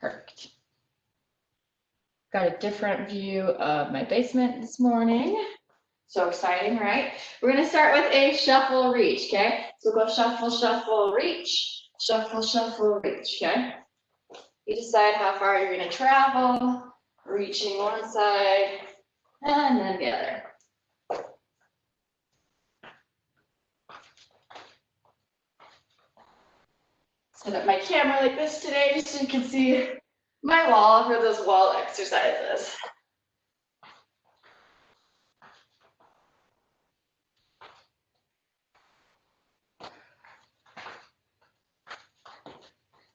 Perfect. Got a different view of my basement this morning. So exciting, right? We're gonna start with a shuffle reach, okay? So go shuffle, shuffle, reach, shuffle, shuffle, reach, okay? You decide how far you're gonna travel, reaching one side and then the other. Set up my camera like this today just so you can see my wall for those wall exercises.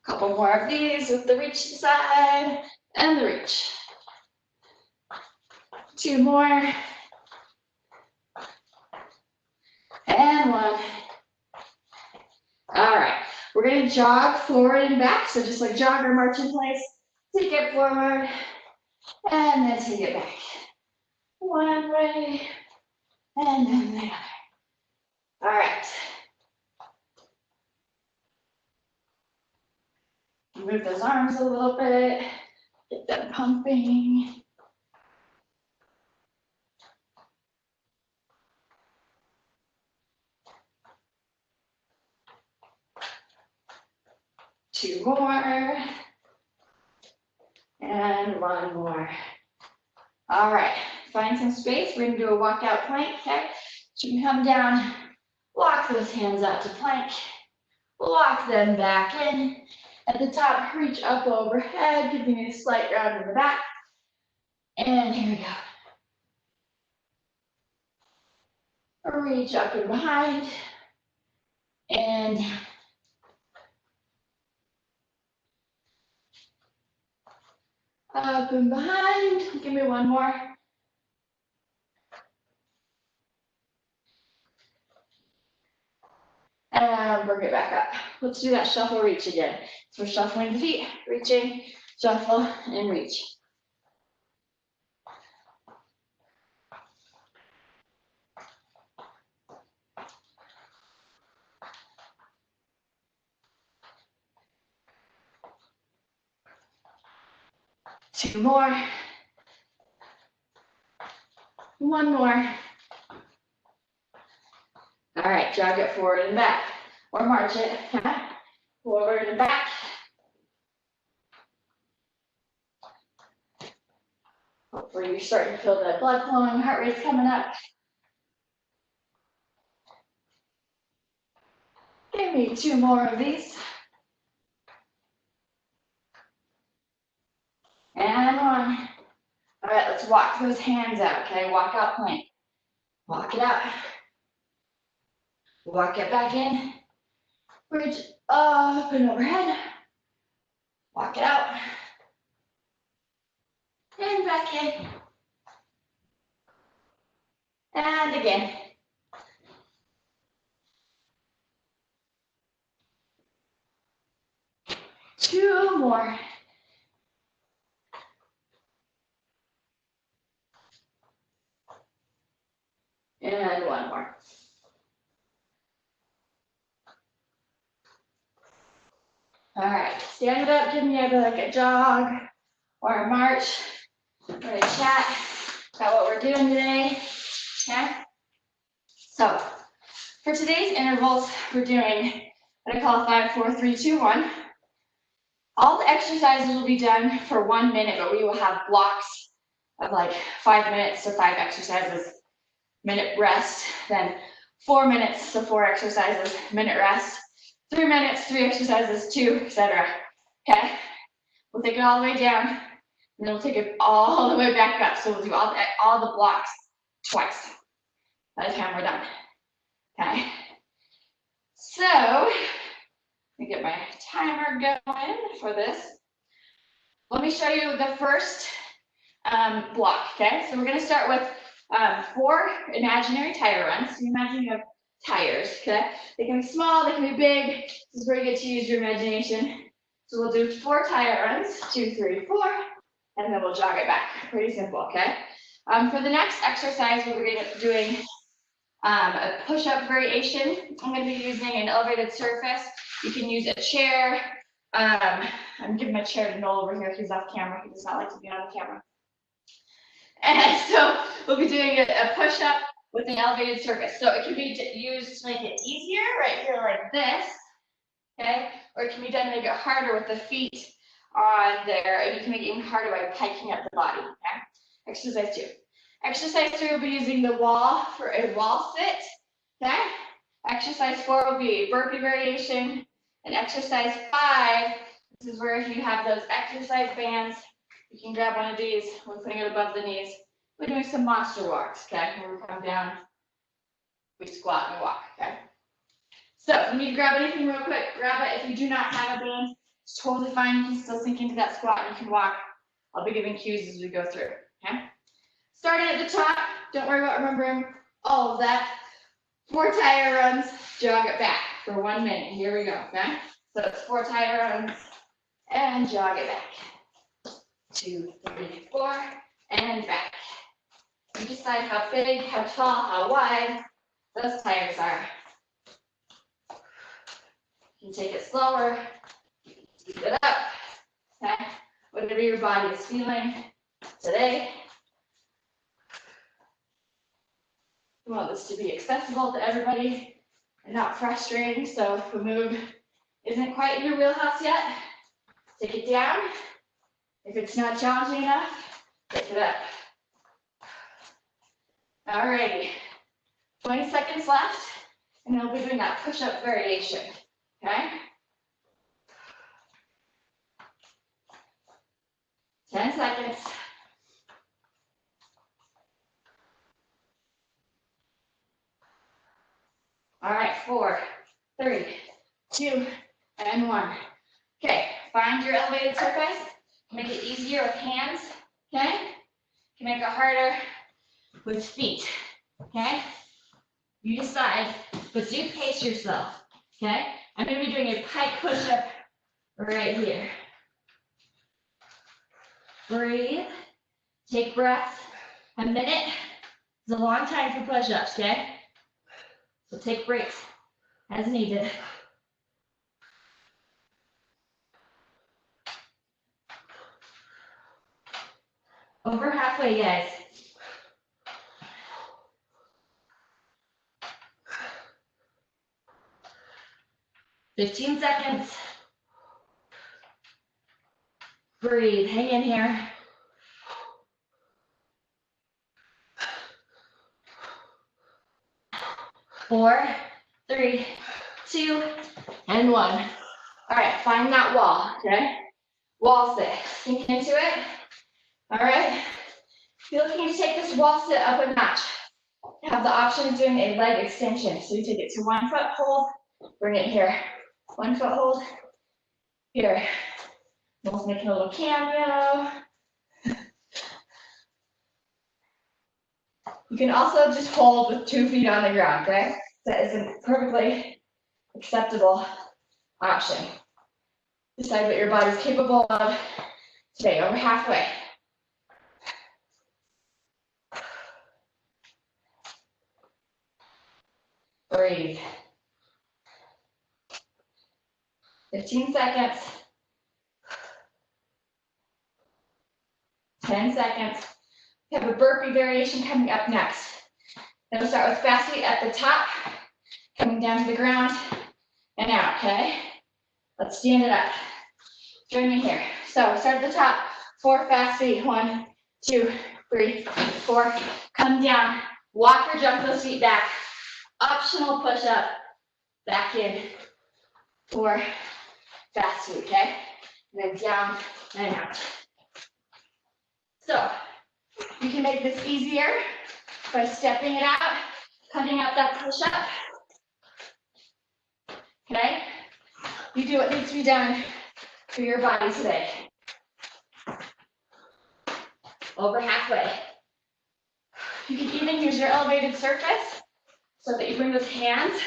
Couple more of these with the reach side and the reach. 2 more. And 1. All right, we're gonna jog forward and back. So just like jog or march in place, take it forward and then take it back. One way and then the other. All right. Move those arms a little bit, get them pumping. Two more. And 1 more. All right, find some space. We're gonna do a walkout plank, okay? So you can come down, walk those hands out to plank, walk them back in. At the top, reach up overhead, giving you a slight round in the back. And here we go. Reach up and behind. And up and behind. Give me 1 more. And bring it back up. Let's do that shuffle reach again. So we're shuffling the feet, reaching, shuffle, and reach. Two more. 1 more. All right, jog it forward and back, or march it forward and back. Hopefully you're starting to feel the blood flowing, heart rate's coming up. Give me 2 more of these. And 1. All right, let's walk those hands out, okay? Walk out plank. Walk it out. Walk it back in. Reach up and overhead. Walk it out. And back in. And again. Two more. And 1 more. All right, stand it up, give me either like a jog or a march or a chat about what we're doing today, okay? So for today's intervals, we're doing what I call 5, 4, 3, 2, 1. All the exercises will be done for 1 minute, but we will have blocks of like 5 minutes to 5 exercises, minute rest, then 4 minutes to 4 exercises, minute rest, 3 minutes, 3 exercises, 2, etc. Okay? We'll take it all the way down, and then we'll take it all the way back up. So we'll do all the blocks twice by the time we're done. Okay? So, let me get my timer going for this. Let me show you the first block, okay? So we're gonna start with 4 imaginary tire runs. So imagine you have tires, okay? They can be small, they can be big. This is where you get to use your imagination. So we'll do 4 tire runs, 2, 3, 4, and then we'll jog it back. Pretty simple, okay? For the next exercise, we're going to be doing a push-up variation. I'm going to be using an elevated surface. You can use a chair, I'm giving my chair to Noel over here. He's off camera. He does not like to be on the camera. And so we'll be doing a push-up with an elevated surface. So it can be used to make it easier, right here like this, okay? Or it can be done to make it harder with the feet on there, and you can make it even harder by piking up the body, okay? Exercise 2. Exercise 3 will be using the wall for a wall sit, okay? Exercise 4 will be a burpee variation, and exercise 5, this is where if you have those exercise bands, you can grab one of these, we're putting it above the knees. We're doing some monster walks, okay? When we come down, we squat and walk, okay? So if you need to grab anything real quick, grab it. If you do not have a band, it's totally fine. You can still sink into that squat and you can walk. I'll be giving cues as we go through, okay? Starting at the top, don't worry about remembering all of that. 4 tire runs, jog it back for 1 minute. Here we go, okay? So it's 4 tire runs and jog it back. 2, 3, 4, and back. You decide how big, how tall, how wide those tires are. You can take it slower, speed it up, okay? Whatever your body is feeling today. We want this to be accessible to everybody and not frustrating. So if the move isn't quite in your wheelhouse yet, take it down. If it's not challenging enough, pick it up. Alrighty, 20 seconds left, and then we'll be doing that push-up variation, okay? 10 seconds. All right, 4, 3, 2, and 1. Okay, find your elevated surface. Make it easier with hands, okay? You can make it harder with feet, okay? You decide, but do pace yourself, okay? I'm gonna be doing a pike push-up right here. Breathe, take breaths. A minute is a long time for push-ups, okay? So take breaks as needed. Over halfway, guys. $15 seconds. Breathe, hang in here. 4, 3, 2, and 1. All right, find that wall, okay? Wall sit, sink into it. All right, if you're looking to take this wall sit up a notch, you have the option of doing a leg extension. So you take it to 1 foot hold, bring it here. 1 foot hold, here. Almost making a little cameo. You can also just hold with 2 feet on the ground, okay? That is a perfectly acceptable option. Decide what your body's capable of today, over halfway. Breathe. 15 seconds. 10 seconds. We have a burpee variation coming up next. Then we'll start with fast feet at the top, coming down to the ground and out, okay? Let's stand it up. Join me here. So start at the top, 4 fast feet. 1, 2, 3, 4. Come down, walk or jump those feet back. Optional push up, back in, 4 fast feet, okay? And then down and out. So you can make this easier by stepping it out, cutting out that push-up, okay? You do what needs to be done for your body today. Over halfway. You can even use your elevated surface so that you bring those hands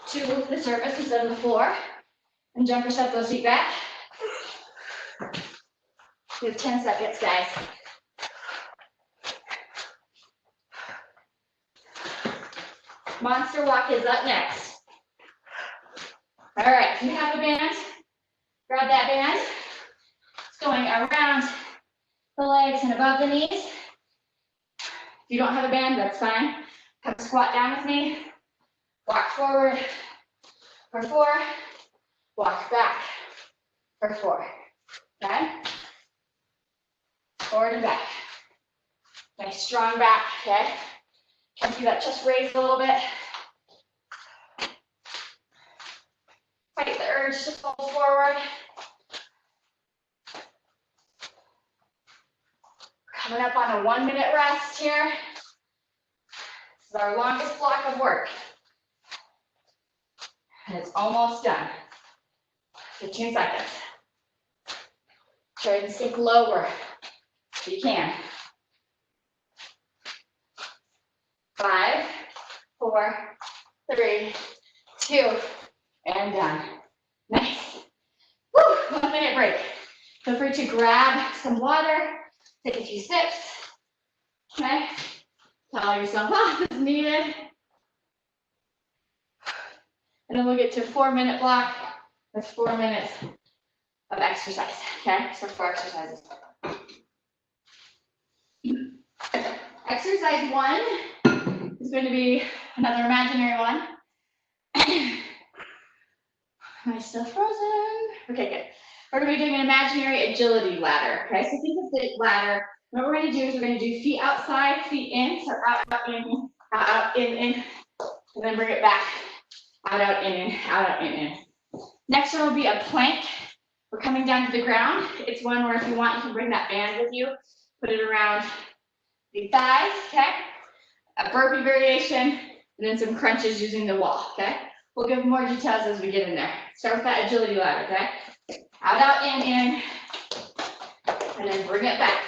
to the surface instead of the floor and jump or step those feet back. You have 10 seconds, guys. Monster walk is up next. All right, if you have a band, ride that band. It's going around the legs and above the knees. If you don't have a band, that's fine. Come squat down with me. Walk forward for 4. Walk back for 4. Okay? Forward and back. Nice strong back, okay? Can you see that chest raised a little bit? Fight the urge to fold forward. Coming up on a 1-minute rest here. This is our longest block of work. And it's almost done. 15 seconds. Try to sink lower if you can. 5, 4, 3, 2, and done. Nice. Woo, 1-minute break. Feel free to grab some water, take a few sips. Okay, towel yourself off if needed. And then we'll get to a 4-minute block. That's 4 minutes of exercise. Okay, so 4 exercises. Exercise 1 is going to be another imaginary one. Am I still frozen? Okay, good. We're going to be doing an imaginary agility ladder. Okay, so think of the ladder. What we're going to do is we're going to do feet outside, feet in. So out, in, out, in, and then bring it back. Out, in, out, in. Next one will be a plank. We're coming down to the ground. It's one where if you want, you can bring that band with you. Put it around the thighs, okay? A burpee variation, and then some crunches using the wall, okay? We'll give more details as we get in there. Start with that agility ladder, okay? Out, in, and then bring it back,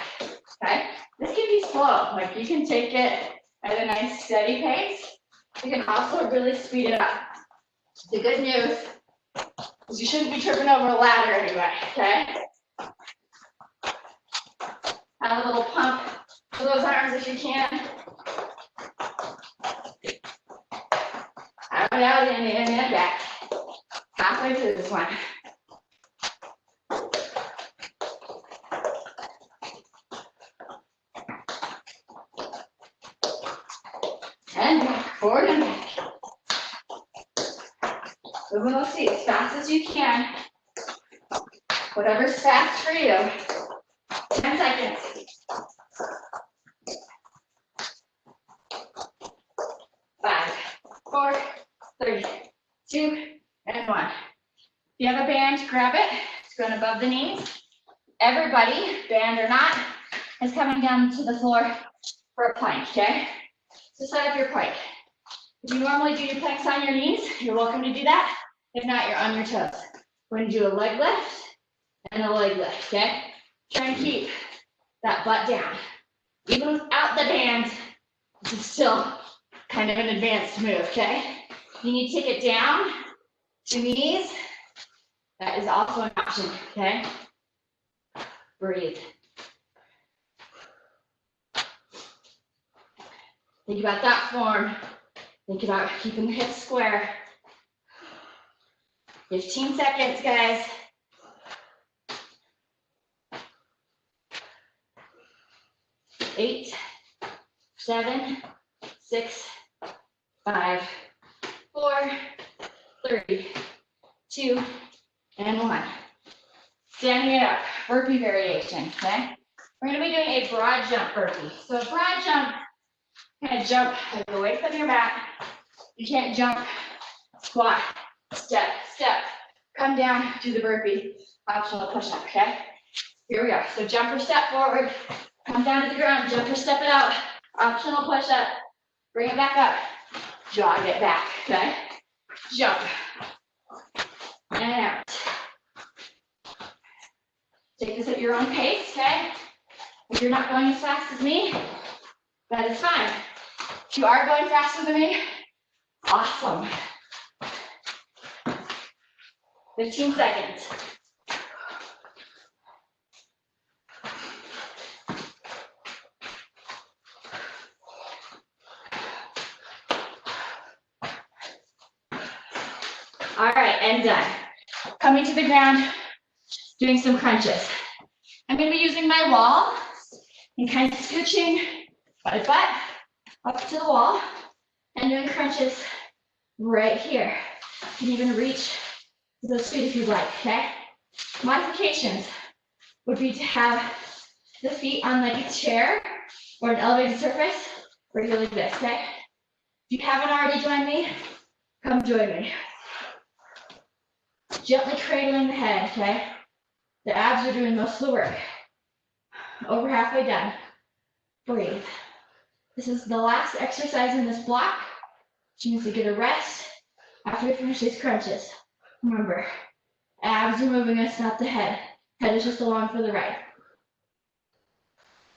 okay? This can be slow. Like you can take it at a nice steady pace. You can also really speed it up. The good news is you shouldn't be tripping over a ladder anyway, okay? Have a little pump for those arms if you can. Out, in, and back. Halfway through this one. And back, forward and back. Moving those feet as fast as you can. Whatever's fast for you. 10 seconds. 5, 4, 3, 2, and 1. If you have a band, grab it. It's going above the knees. Everybody, band or not, is coming down to the floor for a plank, okay? So set up your plank. If you normally do your planks on your knees, you're welcome to do that. If not, you're on your toes. We're going to do a leg lift and a leg lift, okay? Try and keep that butt down. Even without the band, this is still kind of an advanced move, okay? You need to take it down to knees. That is also an option, okay? Breathe. Think about that form. Think about keeping the hips square. 15 seconds, guys. 8, 7, 6, 5, 4, 3, 2, and 1. Standing it up, burpee variation, okay? We're gonna be doing a broad jump burpee. So a broad jump, kind of jump away from your mat. You can't jump, squat, step, step, come down, do the burpee, optional push-up, okay? Here we are. So jump or step forward, come down to the ground, jump or step it out, optional push-up, bring it back up, jog it back, okay? Jump, and out. Take this at your own pace, okay? If you're not going as fast as me, that is fine. If you are going faster than me, awesome. 15 seconds. All right, and done. Coming to the ground, doing some crunches. I'm going to be using my wall and kind of scooching my butt up to the wall and doing crunches right here. You can even reach to those feet if you'd like, okay? Modifications would be to have the feet on like a chair or an elevated surface, or you like this, okay? If you haven't already joined me, come join me. Gently cradling the head, okay? The abs are doing most of the work. Over halfway done. Breathe. This is the last exercise in this block, which means to get a rest after we finish these crunches. Remember, abs are moving us, not the head. Head is just along for the ride.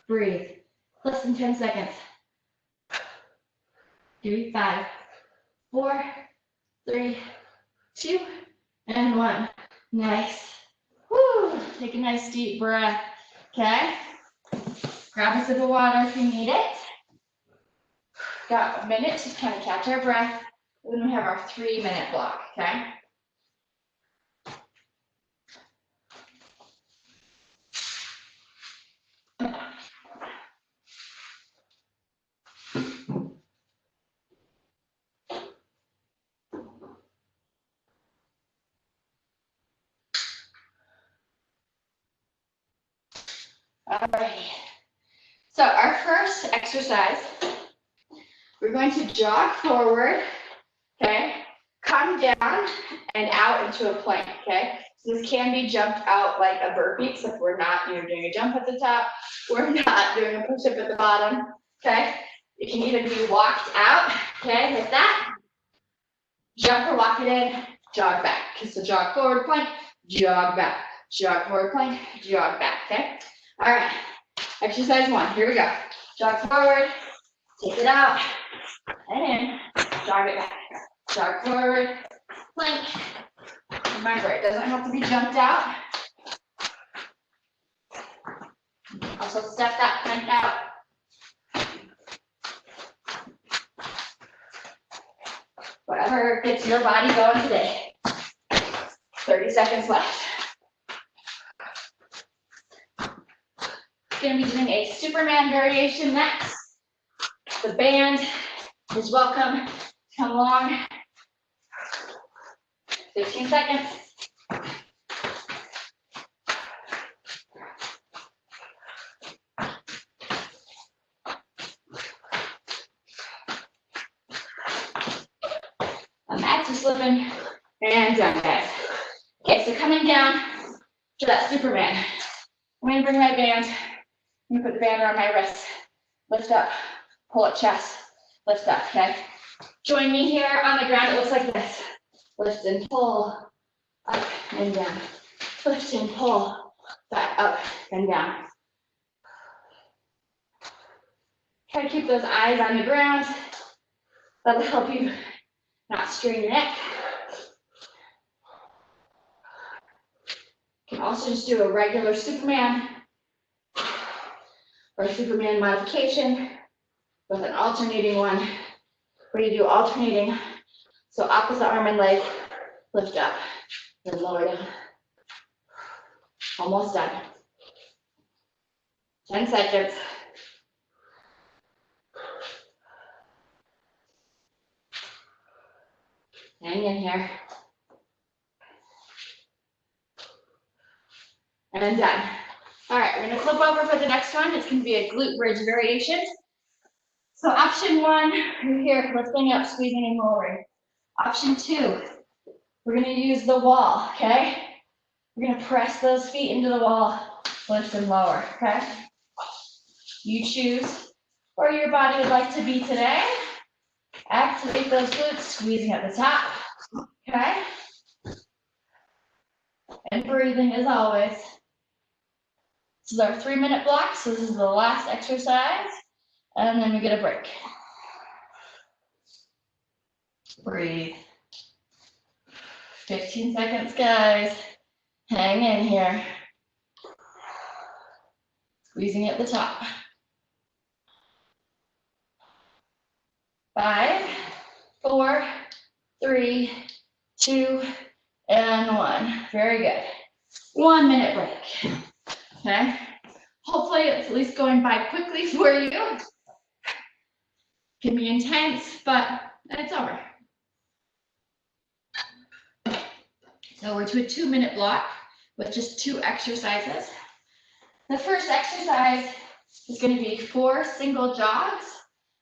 Breathe. Less than 10 seconds. 3, 5, 4, 3, 2, and 1. Nice. Woo! Take a nice deep breath. Okay? Grab a sip of water if you need it. Got a minute to kind of catch our breath. Then we have our 3-minute block, okay? Alrighty. So our first exercise, we're going to jog forward, okay? Come down and out into a plank, okay? So this can be jumped out like a burpee, except we're not, doing a jump at the top. We're not doing a push-up at the bottom, okay? It can even be walked out, okay, like that. Jump or walk it in, jog back. Okay, so jog forward, plank, jog back. Jog forward, plank, jog back, okay? All right, exercise 1, here we go. Jog forward, take it out, and in, jog it back. Jog forward, plank. Remember, it doesn't have to be jumped out. Also step that plank out. Whatever gets your body going today. 30 seconds left. Going to be doing a Superman variation next. The band is welcome to come along. 15 seconds. The mats are slipping and done, guys. Okay, so coming down to that Superman. I'm going to bring my band. I'm going to put the band around my wrist. Lift up, pull up chest, lift up, okay? Join me here on the ground. It looks like this. Lift and pull, up and down. Lift and pull, back up and down. Try to keep those eyes on the ground. That'll help you not strain your neck. You can also just do a regular Superman or a Superman modification with an alternating one where you do alternating. So opposite arm and leg, lift up, then lower down. Almost done. 10 seconds. Hang in here. And done. All right, we're gonna flip over for the next one. It's gonna be a glute bridge variation. So option 1, you're here, lifting up, squeezing and lowering. Option 2, we're gonna use the wall, okay? We're gonna press those feet into the wall, lift and lower, okay? You choose where your body would like to be today. Activate those glutes, squeezing at the top, okay? And breathing as always. This is our 3-minute block, so this is the last exercise, and then we get a break. Breathe. 15 seconds, guys. Hang in here. Squeezing at the top. 5, 4, 3, 2, and 1. Very good. 1 minute break. Okay? Hopefully it's at least going by quickly for you. Can be intense, but it's over. So we're to a 2-minute block with just 2 exercises. The first exercise is going to be 4 single jogs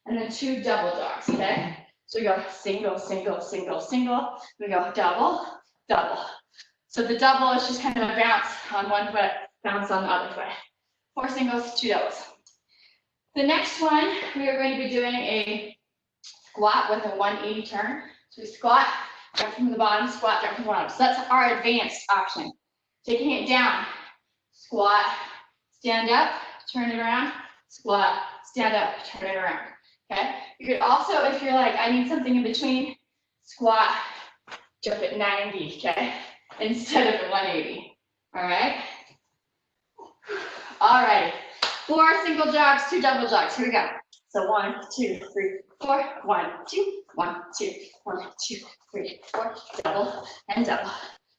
and then 2 double jogs, okay? So we go single, single, single, single. We go double, double. So the double is just kind of a bounce on one foot, bounce on the other foot. 4 singles, 2 doubles. The next one, we are going to be doing a squat with a 180 turn. So we squat, jump from the bottom, squat, jump from the bottom. So that's our advanced option. Taking it down, squat, stand up, turn it around, squat, stand up, turn it around. Okay? You could also, if you're like, I need something in between, squat, jump at 90, okay? Instead of at 180. All right? All right. 4 single jogs, 2 double jogs. Here we go. So 1, 2, 3, 4. 1, 2, 1, 2, 1, 2, 3, 4. Double and double.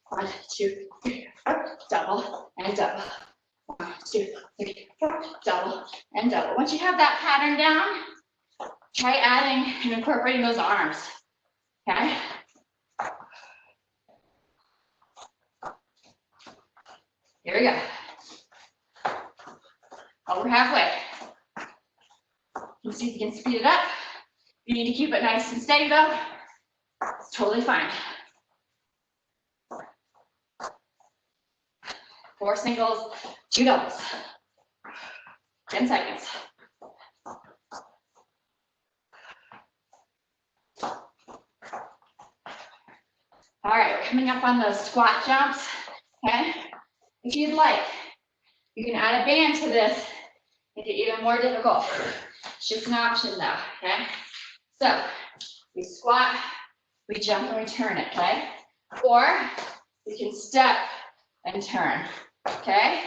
1, 2, 3, 4. Double and double. 1, 2, 3, 4. Double and double. Once you have that pattern down, try adding and incorporating those arms. Okay? Here we go. Over halfway. You see if you can speed it up. You need to keep it nice and steady though. It's totally fine. 4 singles, 2 doubles. 10 seconds. All right, we're coming up on those squat jumps, okay? If you'd like, you can add a band to this, make it even more difficult. It's just an option though, okay? So, we squat, we jump and we turn it, okay? Or, you can step and turn, okay?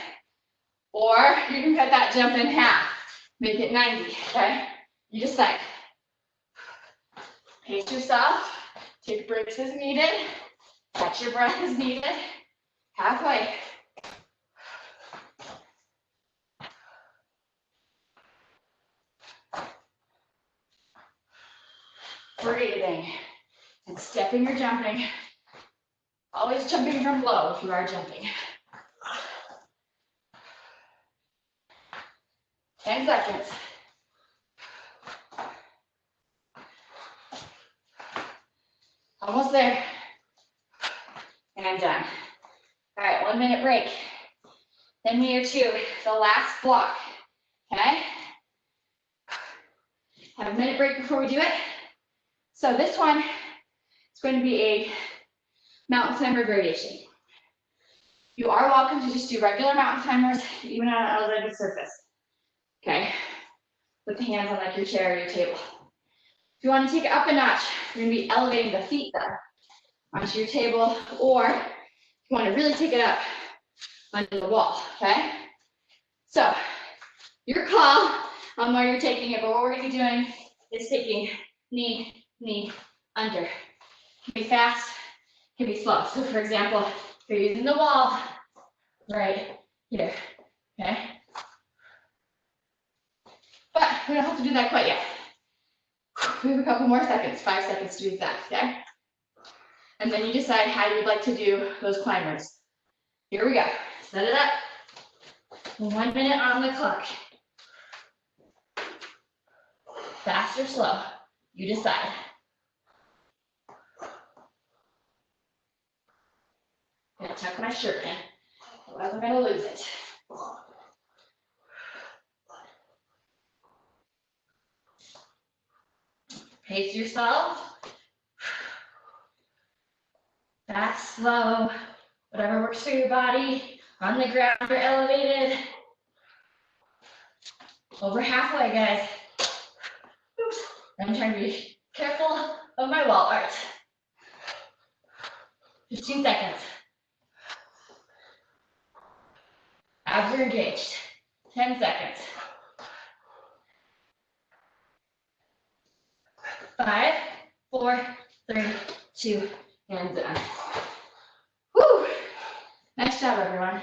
Or, you can cut that jump in half, make it 90, okay? You decide. Pace yourself, take breaks as needed, catch your breath as needed, halfway. Breathing and stepping or jumping. Always jumping from low if you are jumping. 10 seconds. Almost there. And I'm done. All right, 1 minute break. Then we are to the last block. Okay? Have a minute break before we do it. So this one is going to be a mountain climber variation. You are welcome to just do regular mountain climbers, even on an elevated surface. Okay? With the hands on like your chair or your table. If you want to take it up a notch, you're going to be elevating the feet there onto your table, or if you want to really take it up onto the wall, okay? So, your call on where you're taking it, but what we're going to be doing is taking knee, knee, under. It can be fast, it can be slow. So for example, if you're using the wall, right here, okay? But we don't have to do that quite yet. We have a couple more seconds, 5 seconds to do that, okay? And then you decide how you would like to do those climbers. Here we go. Set it up. 1 minute on the clock. Fast or slow, you decide. I'm gonna tuck my shirt in, otherwise I'm gonna lose it. Pace yourself. Fast, slow, whatever works for your body. On the ground or elevated. Over halfway, guys. Oops. I'm trying to be careful of my wall art. 15 seconds. Abs are engaged. 10 seconds. 5, 4, 3, 2, and done. Woo! Next job, everyone.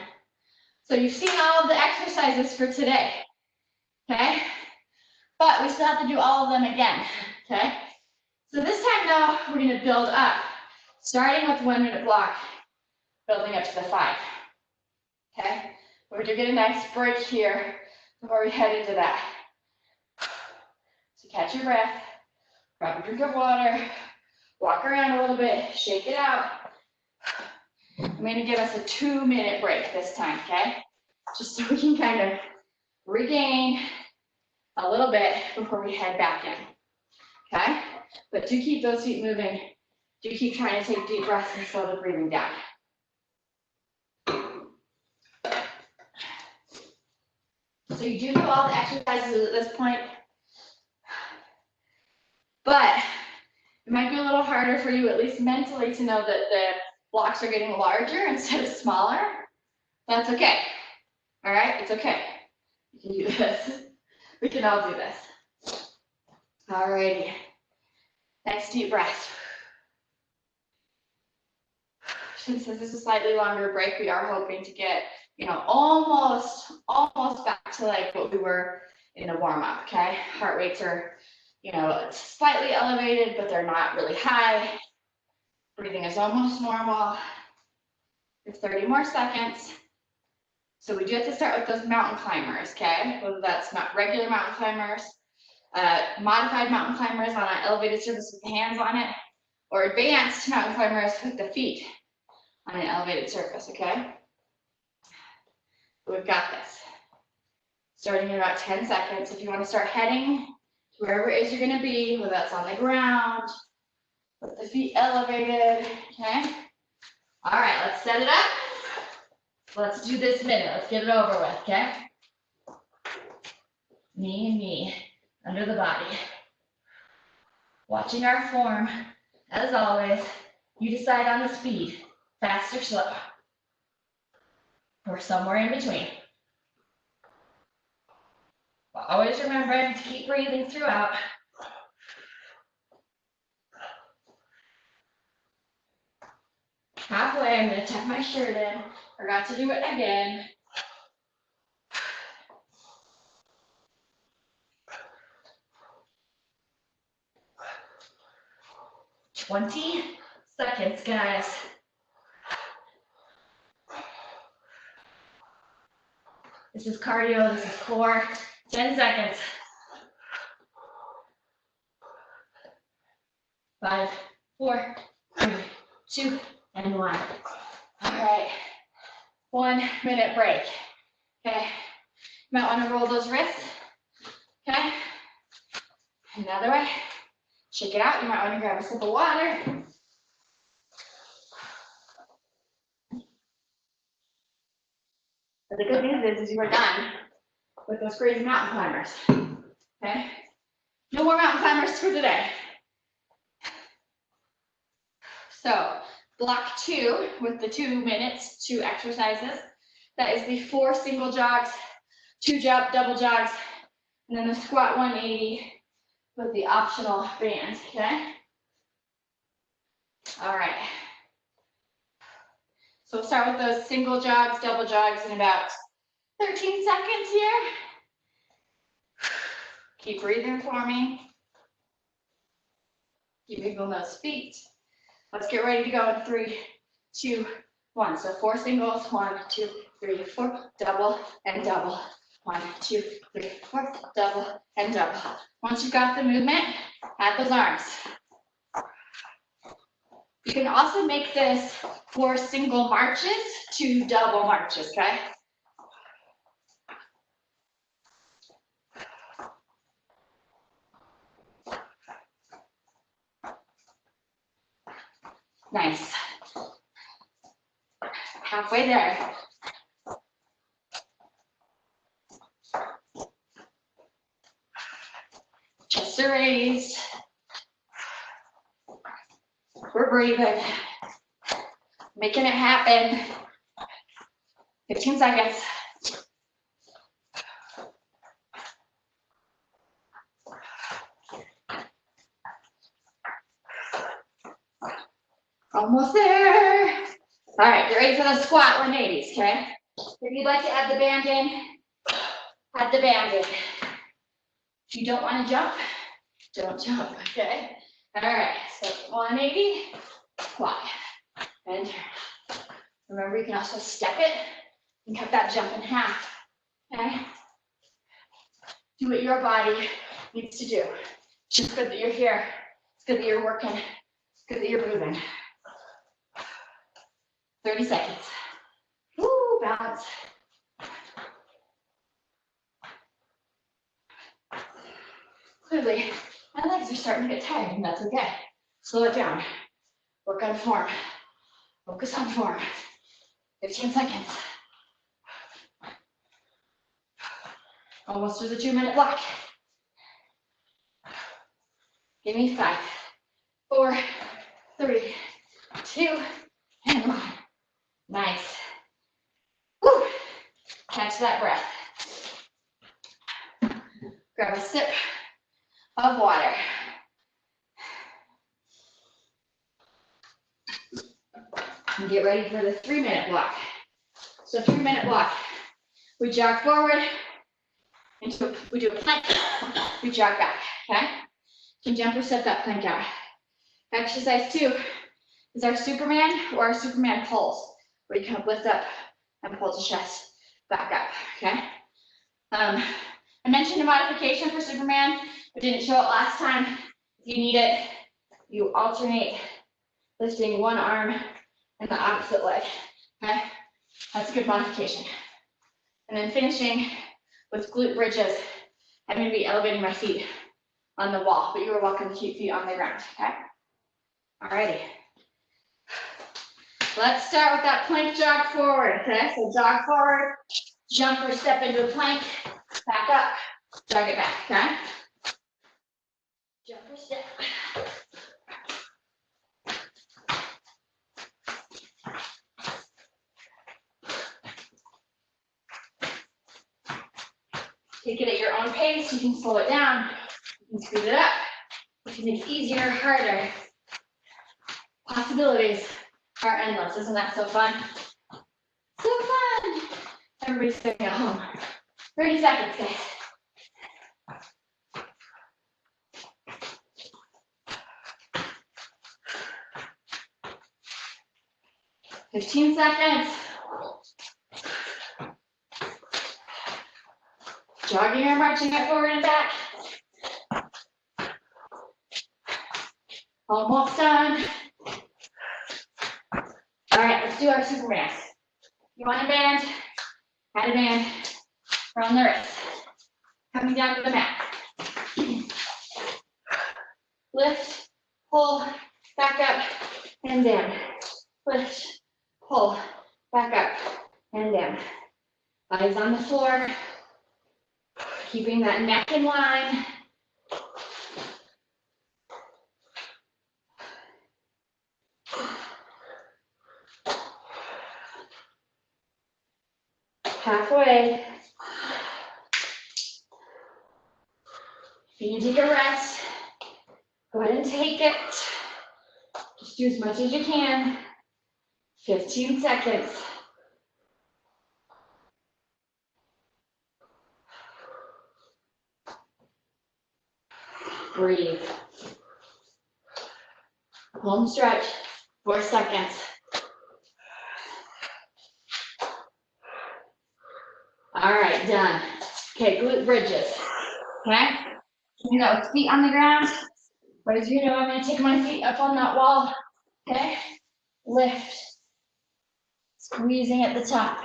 So you've seen all of the exercises for today, okay? But we still have to do all of them again, okay? So this time now, we're gonna build up, starting with 1 minute block, building up to the 5, okay? We're gonna get a nice break here before we head into that. So catch your breath, grab a drink of water, walk around a little bit, shake it out. I'm gonna give us a 2-minute break this time, okay? Just so we can kind of regain a little bit before we head back in, okay? But do keep those feet moving. Do keep trying to take deep breaths and slow the breathing down. So you do know all the exercises at this point, but it might be a little harder for you, at least mentally, to know that the blocks are getting larger instead of smaller. That's okay. All right, it's okay. You can do this. We can all do this. All righty. Nice deep breath. Since this is a slightly longer break, we are hoping to get, almost back to like what we were in the warm up, okay? Heart rates are, slightly elevated, but they're not really high. Breathing is almost normal. For 30 more seconds. So we do have to start with those mountain climbers, okay? Whether that's not regular mountain climbers, modified mountain climbers on an elevated surface with the hands on it, or advanced mountain climbers with the feet on an elevated surface, okay? We've got this. Starting in about 10 seconds. If you want to start heading to wherever it is you're going to be, whether that's on the ground, with the feet elevated, okay? All right, let's set it up. Let's do this minute. Let's get it over with, okay? Knee and knee under the body. Watching our form, as always. You decide on the speed, fast or slow, or somewhere in between. But always remembering to keep breathing throughout. Halfway, I'm going to tuck my shirt in. Forgot to do it again. "20 seconds, guys. This is cardio, this is core. 10 seconds. 5, 4, 3, 2, and 1. All right, 1 minute break. Okay, you might want to roll those wrists. Okay, another way. Shake it out. You might want to grab a sip of water. But the good news is you are done with those crazy mountain climbers. Okay, no more mountain climbers for today. So block 2 with the 2 minutes, 2 exercises. That is the 4 single jogs, 2 double jogs, and then the squat 180 with the optional band, okay? All right. So we'll start with those single jogs, double jogs in about 13 seconds here. Keep breathing for me. Keep wiggling those feet. Let's get ready to go in 3, 2, 1. So 4 singles, 1, 2, 3, 4, double and double. 1, 2, 3, 4, double and double. Once you've got the movement, add those arms. You can also make this 4 single marches to double marches, okay? Nice. Halfway there. Chest are raised. We're breathing. Making it happen. 15 seconds. Almost there. All right. get ready for the squat 180s, okay? If you'd like to add the band in, add the band in. If you don't want to jump, don't jump, okay? All right, so 180, squat, and turn. Remember, you can also step it and cut that jump in half, okay? Do what your body needs to do. It's just good that you're here. It's good that you're working. It's good that you're moving. 30 seconds. Woo, balance. Clearly, my legs are starting to get tired, and that's okay. Slow it down. Work on form. Focus on form. 15 seconds. Almost through the 2-minute block. Give me 5, 4, 3, 2, and 1. Nice. Woo. Catch that breath. Grab a sip of water. And get ready for the 3-minute block. So 3-minute block. We jog forward, we do a plank, we jog back, okay? You can jump or set that plank out. Exercise 2 is our Superman or our Superman pulls, where you kind of lift up and pull the chest back up, okay? I mentioned a modification for Superman, but didn't show it last time. If you need it, you alternate lifting one arm and the opposite leg, okay? That's a good modification. And then finishing with glute bridges. I'm gonna be elevating my feet on the wall, but you are welcome to keep feet on the ground, okay? Alrighty. Let's start with that plank jog forward, okay? So jog forward, jump or step into a plank, back up, jog it back, okay? Jump or step. Take it at your own pace. You can slow it down. You can speed it up. You can make it easier or harder. Possibilities are endless. Isn't that so fun? So fun. Everybody's sitting at home. 30 seconds, guys. Fifteen seconds. Jogging or marching it forward and back. Almost done. All right, let's do our Superman. You want a band? Add a band around the wrist. Coming down to the mat. Lift, pull, back up, and down. Lift, pull, back up, and down. Eyes on the floor. Keeping that neck in line. Halfway. If you need to take a rest, go ahead and take it. Just do as much as you can. 15 seconds. Breathe. Home stretch, 4 seconds. All right, done. Okay, glute bridges. Okay? You know, feet on the ground. But as you know, I'm gonna take my feet up on that wall. Okay? Lift. Squeezing at the top.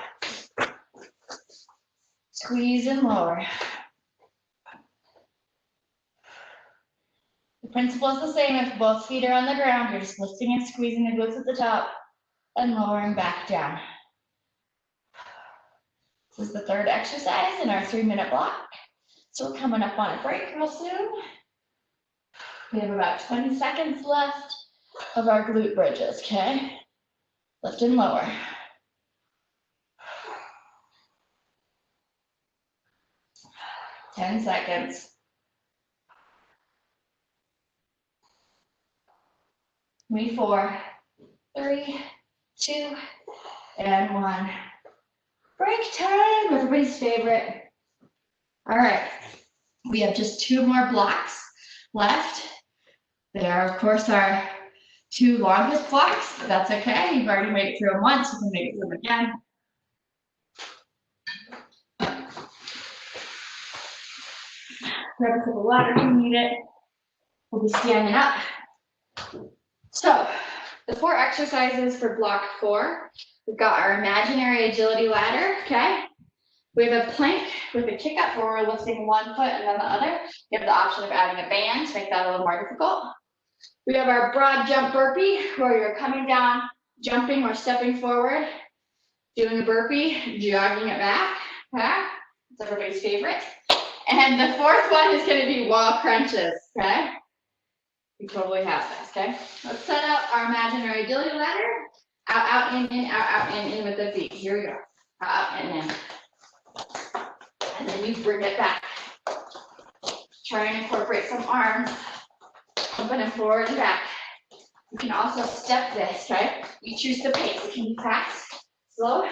Squeeze and lower. The principle is the same. If both feet are on the ground, you're just lifting and squeezing the glutes at the top and lowering back down. This is the third exercise in our 3-minute block. So we're coming up on a break real soon. We have about 20 seconds left of our glute bridges, okay? Lift and lower. Ten seconds. 4, 3, 2, and 1. Break time, everybody's favorite. All right, we have just 2 more blocks left. There, of course, are 2 longest blocks, but that's okay. You've already made it through them once, you can make it through them again. Grab a cup of water if you need it. We'll be standing up. So, the 4 exercises for block 4. We've got our imaginary agility ladder, okay? We have a plank with a kick up where we're lifting one foot and then the other. You have the option of adding a band to make that a little more difficult. We have our broad jump burpee where you're coming down, jumping or stepping forward, doing a burpee, jogging it back, okay? That's everybody's favorite. And the 4th one is gonna be wall crunches, okay? You totally have this, okay? Let's set up our imaginary agility ladder. Out, out, in, out, in with the feet. Here we go. Out, and in. And then you bring it back. Try and incorporate some arms. Open and forward and back. You can also step this, okay? You choose the pace. It can be fast, slow,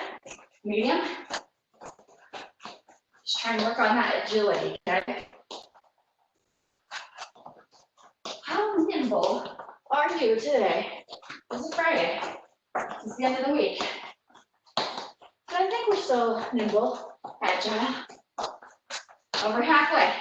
medium. Just try and work on that agility, okay? How nimble are you today? This is Friday. It's the end of the week. But I think we're still nimble, agile. Over halfway.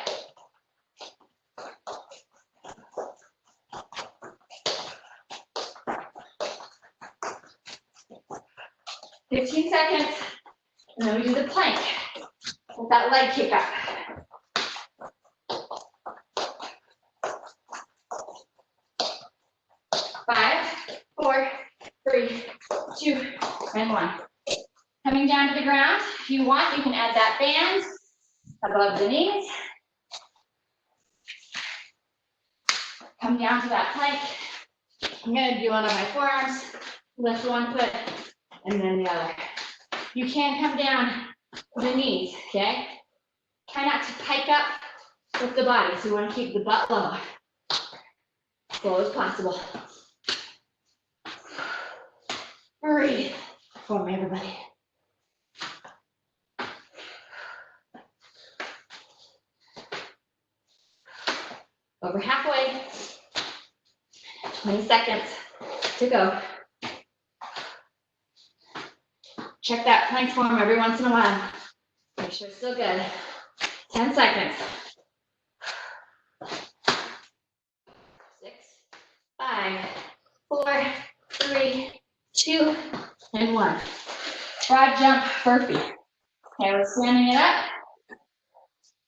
$15 seconds, and then we do the plank with that leg kick up. 5, 4, 3, 2, and 1. Coming down to the ground, if you want, you can add that band above the knees. Come down to that plank. I'm gonna do one on my forearms, lift one foot, and then the other. You can come down to the knees, okay? Try not to pike up with the body, so you wanna keep the butt low, as low as possible. Breathe for me, everybody. Over halfway, 20 seconds to go. Check that plank form every once in a while. Make sure it's still good. 10 seconds. 6, 5, 4, 3, 2, and 1. Broad jump burpee. Okay, we're standing it up.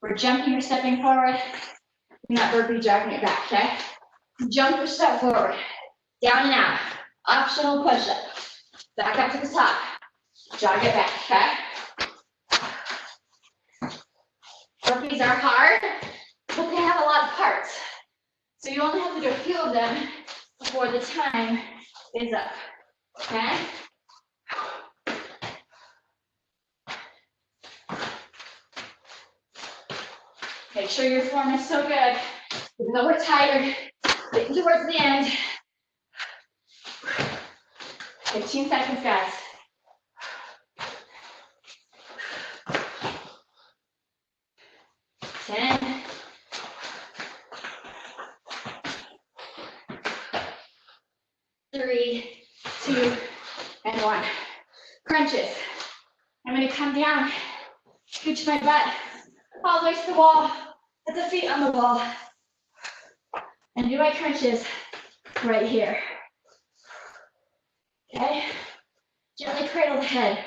We're jumping or stepping forward. You're not burpee, jogging it back, okay? Jump or step forward. Down and out. Optional push-up. Back up to the top. Jog it back, okay? Burpees are hard, but they have a lot of parts. So you only have to do a few of them before the time is up, okay? Make sure your form is so good. Even though we're tired, getting towards the end. 15 seconds, guys. Ten. 3, 2, and 1. Crunches. I'm gonna come down, scooch my butt all the way to the wall, put the feet on the wall, and do my crunches right here. Okay? Gently cradle the head.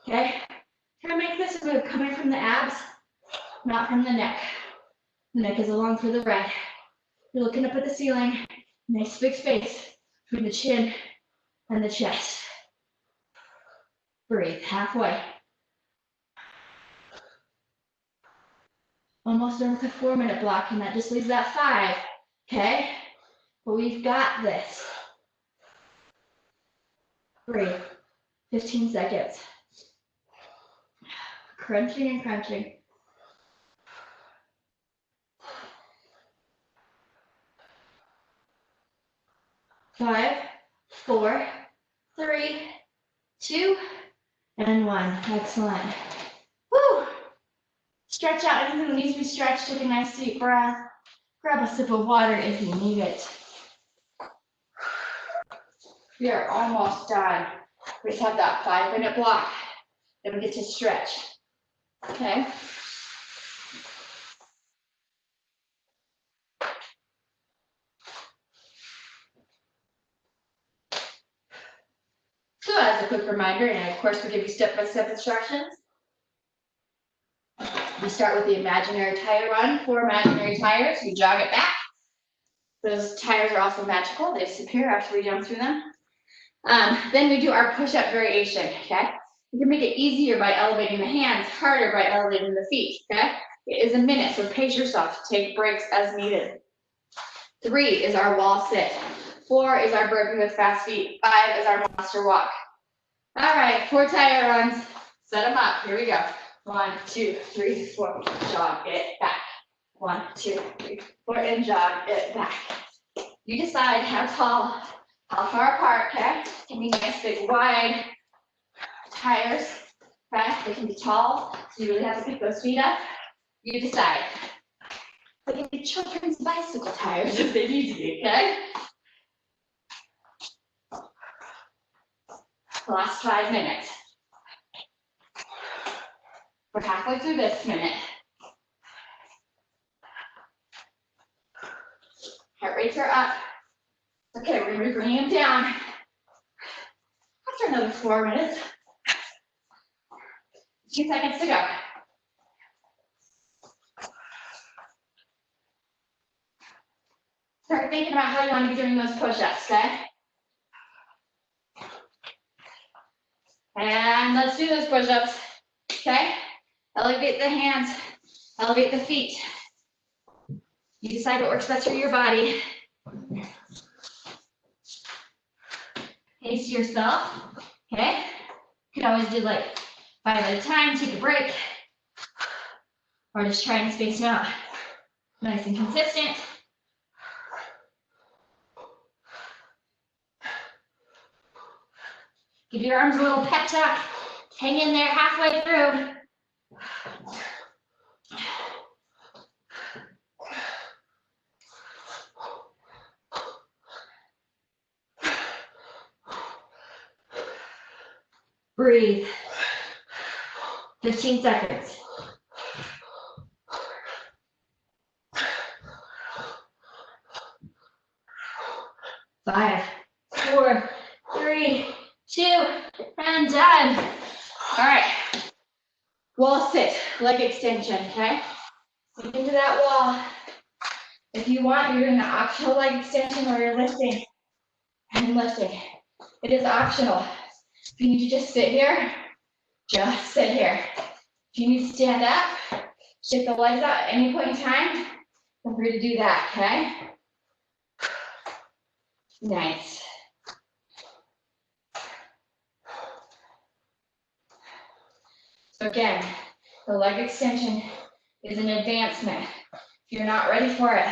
Okay? Try to make this move coming from the abs, not from the neck. The neck is along for the ride. You're looking up at the ceiling. Nice big space between the chin and the chest. Breathe, halfway. Almost done with a 4-minute block, and that just leaves that 5, okay? But we've got this. Breathe, 15 seconds. Crunching and crunching. 5, 4, 3, 2, Excellent. Woo! Stretch out anything that needs to be stretched. Take a nice deep breath. Grab a sip of water if you need it. We are almost done. We just have that 5-minute block. Then we get to stretch. Okay? So as a quick reminder, and of course we give you step-by-step instructions. We start with the imaginary tire run, 4 imaginary tires. We jog it back. Those tires are also magical. They disappear after we jump through them. Then we do our push-up variation, okay? You can make it easier by elevating the hands, harder by elevating the feet, okay? It is a minute, so pace yourself. Take breaks as needed. 3 is our wall sit. 4 is our burpee with fast feet. 5 is our monster walk. All right, 4 tire runs. Set them up. Here we go. 1, 2, 3, 4. Jog it back. 1, 2, 3, 4, and jog it back. You decide how tall, how far apart, okay? Can be nice, big, wide tires, okay? They can be tall, so you really have to pick those feet up. You decide. They can be children's bicycle tires if they need to be, okay? Last 5 minutes. We're halfway through this minute. Heart rates are up. Okay, we're gonna be bringing them down. After another 4 minutes. 2 seconds to go. Start thinking about how you want to be doing those push-ups, okay? And let's do those push-ups, okay? Elevate the hands, elevate the feet. You decide what works best for your body. Pace yourself, okay? You can always do like 5 at a time, take a break, or just try and space them out. Nice and consistent. Give your arms a little pep talk. Hang in there halfway through. Breathe. 15 seconds. 5, 4, 3, 2, and done. All right. Wall sit, leg extension, okay? Sink into that wall. If you want, you're doing an optional leg extension or you're lifting and lifting. It is optional. If you need to just sit here, just sit here. If you need to stand up, shift the legs out at any point in time, feel free to do that, okay? Nice. So again, the leg extension is an advancement. If you're not ready for it,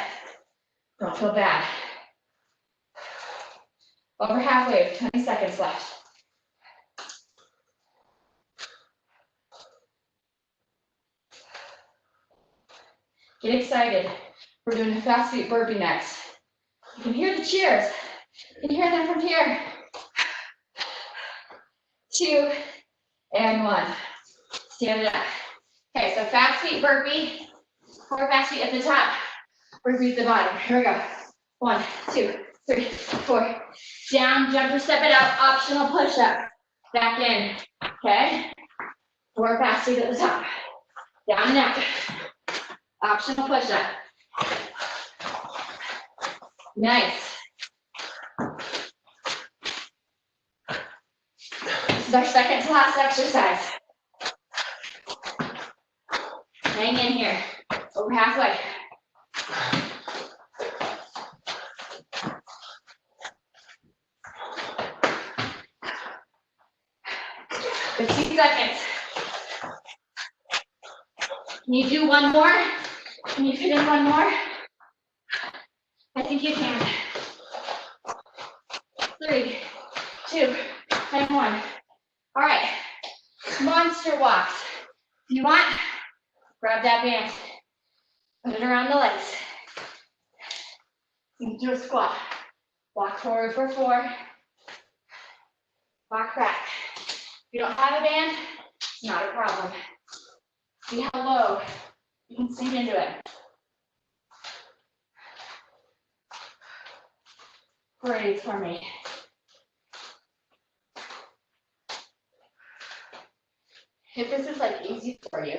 don't feel bad. Over halfway, 20 seconds left. Get excited. We're doing a fast feet burpee next. You can hear the cheers. You can hear them from here. 2 and 1. Stand it up. Okay, so fast feet burpee. 4 fast feet at the top. Burpee at the bottom. Here we go. 1, 2, 3, 4. Down, jump or step it out. Optional push up. Back in. Okay. 4 fast feet at the top. Down and out. Optional push up. Nice. This is our second to last exercise. Hang in here. Over halfway. Seconds. Can you do one more? Can you fit in one more? I think you can. 3, 2, and 1. All right. Monster your walks. If you want, grab that band, put it around the legs. You can do a squat. Walk forward for 4. Walk back. If you don't have a band, it's not a problem. See how low you can sink into it. Breathe for me. If this is like easy for you,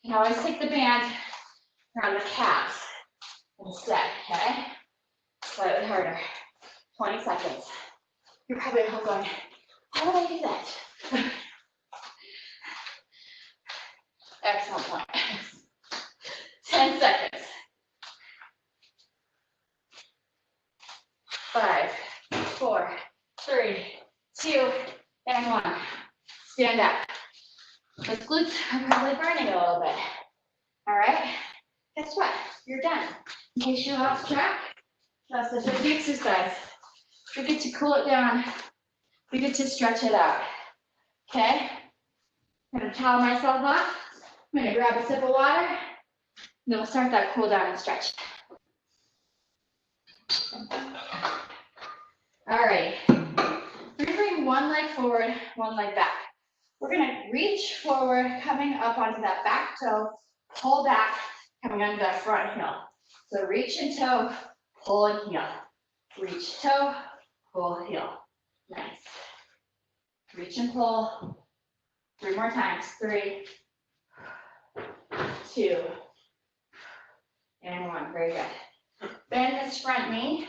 you can always take the band around the calves instead, okay? Slightly harder. 20 seconds. You're probably at home going, how would I do that? Excellent point. 10 seconds. 5, 4, 3, 2, and 1. Stand up. Those glutes are probably burning a little bit. All right? Guess what? You're done. In case you lost track, that's the 50 exercise. We get to cool it down. We get to stretch it out. Okay? I'm going to towel myself off. I'm going to grab a sip of water. And then we'll start that cool down and stretch. All right. We're going to bring one leg forward, one leg back. We're going to reach forward, coming up onto that back toe, pull back, coming onto that front heel. So reach and toe, pull and heel. Reach, toe, pull, heel. Nice. Reach and pull. 3 more times. 3, 2, and 1. Very good. Bend this front knee.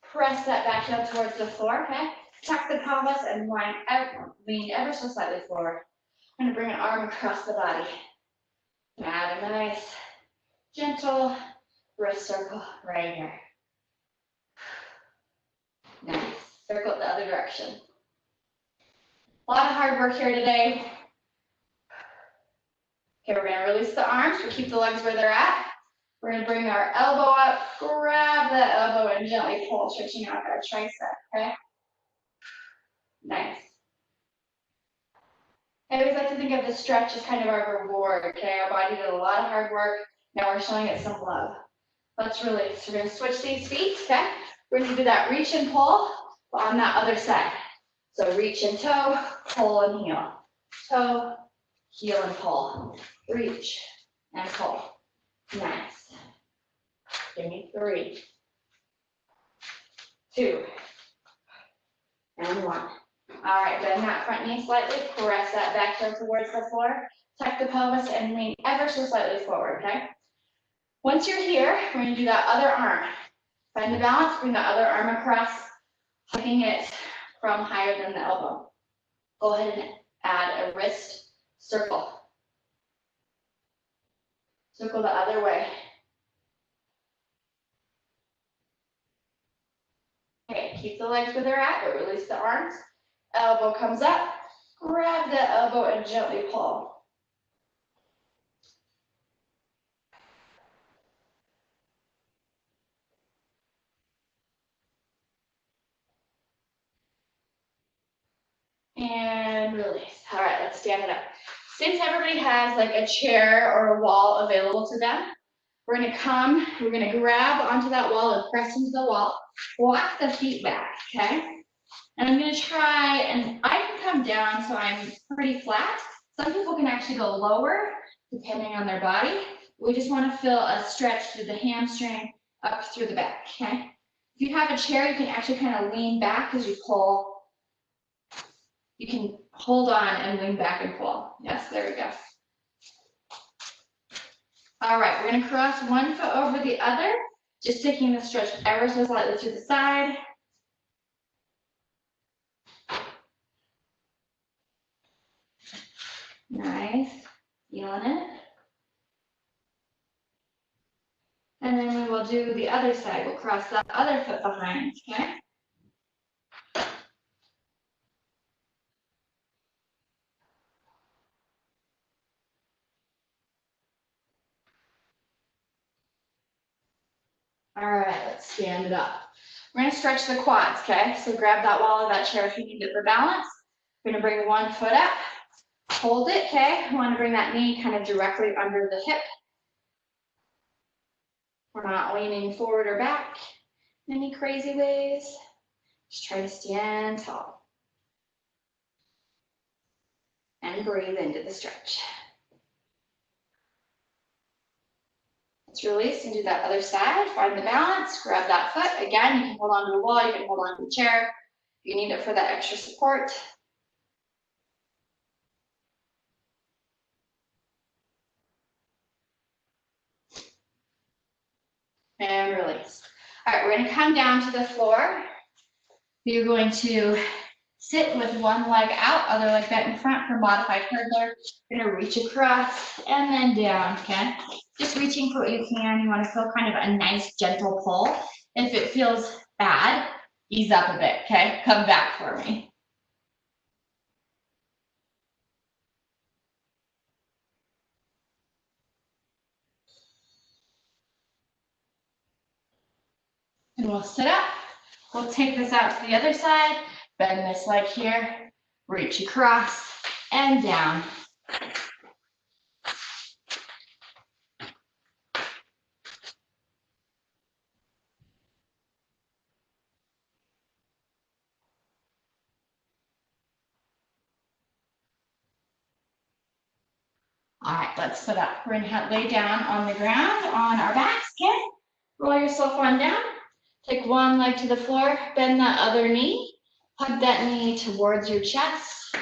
Press that back heel towards the floor, okay? Tuck the pelvis and lean ever so slightly forward. I'm going to bring an arm across the body. Add a nice, gentle wrist circle right here. Nice. Circle it the other direction. A lot of hard work here today. Okay, we're going to release the arms. We'll keep the legs where they're at. We're going to bring our elbow up, grab that elbow, and gently pull, stretching out that tricep, okay? Nice. I always like to think of the stretch as kind of our reward, okay? Our body did a lot of hard work. Now we're showing it some love. Let's release. We're going to switch these feet, okay? We're going to do that reach and pull on that other side. So reach and toe, pull and heel. Toe, heel and pull. Reach and pull. Nice. Give me 3, 2, and 1. All right, bend that front knee slightly, press that back toe towards the floor, tuck the pelvis and lean ever so slightly forward, okay? Once you're here, we're gonna do that other arm. Find the balance, bring the other arm across, hugging it from higher than the elbow. Go ahead and add a wrist circle. Circle the other way. Okay, keep the legs where they're at, but release the arms. Elbow comes up, grab the elbow and gently pull. And release. All right, let's stand it up. Since everybody has like a chair or a wall available to them, we're gonna grab onto that wall and press into the wall. Walk the feet back, okay? And I'm gonna try, and I can come down so I'm pretty flat. Some people can actually go lower, depending on their body. We just wanna feel a stretch through the hamstring up through the back, okay? If you have a chair, you can actually kind of lean back as you pull. You can hold on and lean back and pull. Yes, there we go. All right, we're gonna cross one foot over the other, just taking the stretch ever so slightly to the side. Nice, feeling it. And then we will do the other side. We'll cross that other foot behind, okay? All right, let's stand it up. We're gonna stretch the quads, okay? So grab that wall of that chair if you need it for balance. We're gonna bring one foot up, hold it, okay? I want to bring that knee kind of directly under the hip. We're not leaning forward or back in any crazy ways. Just try to stand tall. And breathe into the stretch. Let's release and do that other side. Find the balance, grab that foot. Again, you can hold on to the wall, you can hold on to the chair. You need it for that extra support. And release. All right, we're gonna come down to the floor. You're going to sit with one leg out, other leg bent in front for modified hurdler. You're gonna reach across and then down, okay? Just reaching for what you can. You wanna feel kind of a nice gentle pull. If it feels bad, ease up a bit, okay? Come back for me. And we'll sit up. We'll take this out to the other side. Bend this leg here. Reach across and down. All right, let's sit up. We're gonna lay down on the ground on our backs, okay? Roll yourself on down. Take one leg to the floor, bend that other knee. Hug that knee towards your chest.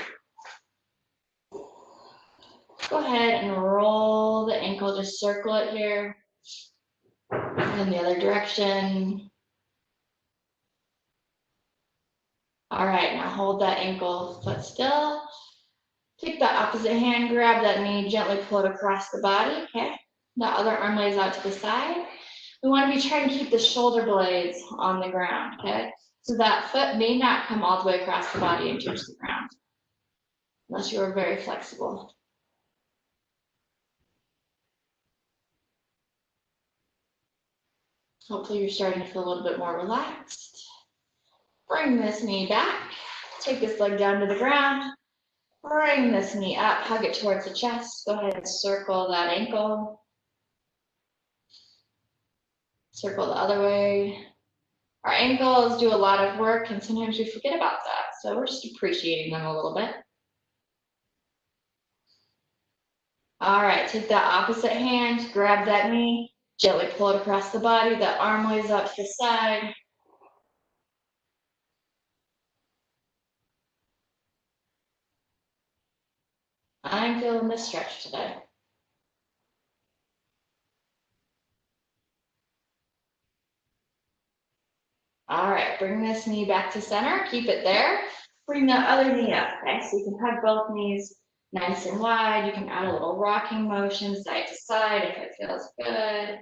Go ahead and roll the ankle, just circle it here. And the other direction. All right, now hold that ankle, foot still. Take that opposite hand, grab that knee, gently pull it across the body, okay? That other arm lays out to the side. We want to be trying to keep the shoulder blades on the ground, okay? So that foot may not come all the way across the body and touch the ground, unless you are very flexible. Hopefully you're starting to feel a little bit more relaxed. Bring this knee back. Take this leg down to the ground. Bring this knee up, hug it towards the chest. Go ahead and circle that ankle. Circle the other way. Our ankles do a lot of work and sometimes we forget about that. So we're just appreciating them a little bit. All right, take that opposite hand, grab that knee, gently pull it across the body. That arm lays out to the side. I'm feeling this stretch today. All right, bring this knee back to center, keep it there. Bring the other knee up, okay? So you can hug both knees nice and wide. You can add a little rocking motion side to side if it feels good.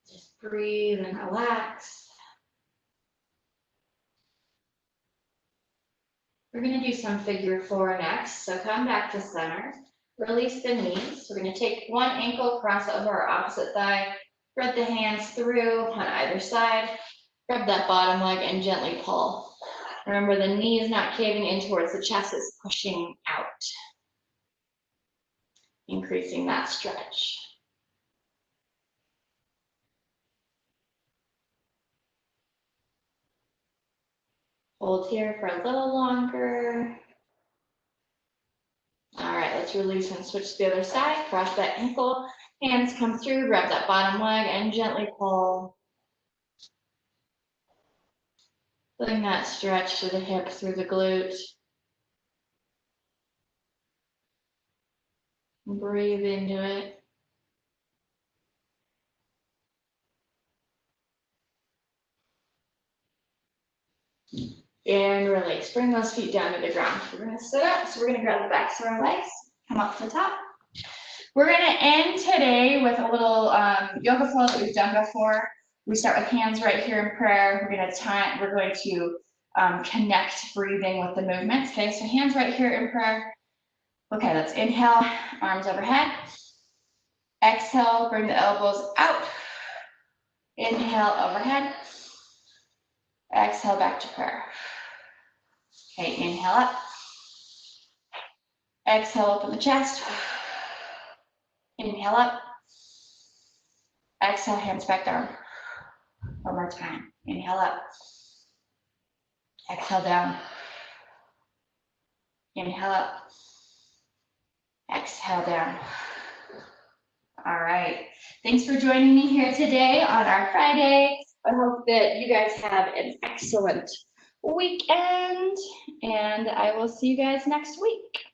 Just breathe and relax. We're gonna do some figure four next. So come back to center, release the knees. We're gonna take one ankle, cross over our opposite thigh, thread the hands through on either side, grab that bottom leg and gently pull. Remember, the knee is not caving in towards the chest, it's pushing out. Increasing that stretch. Hold here for a little longer. All right, let's release and switch to the other side. Cross that ankle, hands come through, grab that bottom leg and gently pull. Feeling that stretch to the hip through the glute. Breathe into it. And release. Bring those feet down to the ground. We're going to sit up, so we're going to grab the backs of our legs, come up to the top. We're going to end today with a little yoga flow that we've done before. We start with hands right here in prayer. We're going to connect breathing with the movements. Okay, so hands right here in prayer. Okay, let's inhale, arms overhead. Exhale, bring the elbows out. Inhale, overhead. Exhale, back to prayer. Okay, inhale up. Exhale, open the chest. Inhale up. Exhale, hands back down. One more time. Inhale up. Exhale down. Inhale up. Exhale down. All right. Thanks for joining me here today on our Friday. I hope that you guys have an excellent weekend, and I will see you guys next week.